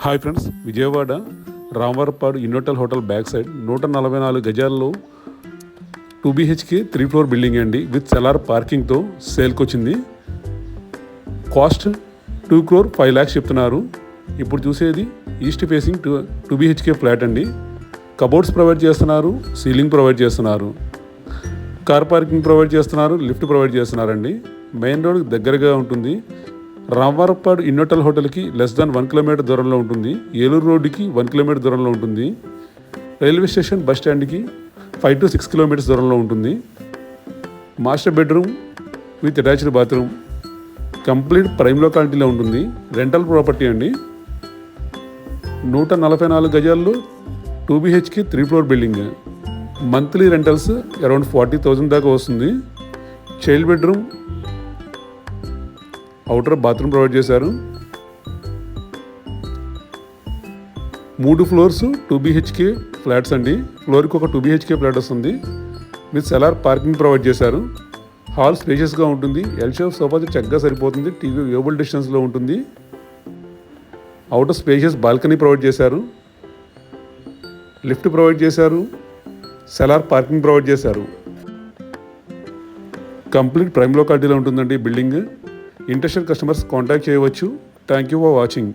Hi friends, Vijayawada Ramavarapadu ఇన్నోటల్ hotel back side 144 గజాల్లో 2 BHK 3 floor building అండి విత్ సెలార్ పార్కింగ్తో సేల్కి వచ్చింది. కాస్ట్ 2 crore 5 lakhs చెప్తున్నారు. ఇప్పుడు చూసేది ఈస్ట్ ఫేసింగ్ 2 BHK ఫ్లాట్ అండి. కబోర్డ్స్ ప్రొవైడ్ చేస్తున్నారు, సీలింగ్ ప్రొవైడ్ చేస్తున్నారు, కార్ పార్కింగ్ ప్రొవైడ్ చేస్తున్నారు, లిఫ్ట్ ప్రొవైడ్ చేస్తున్నారండి. మెయిన్ రోడ్ దగ్గరగా ఉంటుంది. రామవరపాడు ఇన్నోటల్ హోటల్కి లెస్ దాన్ 1 kilometer దూరంలో ఉంటుంది. ఏలూరు రోడ్డుకి 1 kilometer దూరంలో ఉంటుంది. రైల్వే స్టేషన్ బస్ స్టాండ్కి 5 to 6 kilometers దూరంలో ఉంటుంది. Master bedroom with attached bathroom, complete prime లొకాలిటీలో ఉంటుంది. రెంటల్ ప్రాపర్టీ అండి. 144 గజాల్లో 2 BHK 3 floor building. Monthly rentals around 40,000 దాకా వస్తుంది. Child bedroom, outer bathroom provide చేశారు. 3 floors 2 BHK ఫ్లాట్స్ అండి. ఫ్లోర్కి ఒక 2 BHK ఫ్లాట్ వస్తుంది. విత్ సెలార్ పార్కింగ్ ప్రొవైడ్ చేశారు. హాల్ స్పేషియస్గా ఉంటుంది. ఎల్ షేప్ సోఫా చక్కగా సరిపోతుంది. టీవీ వేబుల్ డిస్టెన్స్లో ఉంటుంది. అవుటర్ స్పేషియస్ బాల్కనీ ప్రొవైడ్ చేశారు. లిఫ్ట్ ప్రొవైడ్ చేశారు. సెలార్ పార్కింగ్ ప్రొవైడ్ చేశారు. కంప్లీట్ ప్రైమ్ లొకాలిటీలో ఉంటుందండి బిల్డింగ్. ఇంట్రెస్టెడ్ కస్టమర్స్ కాంటాక్ట్ చేయవచ్చు. Thank you for watching.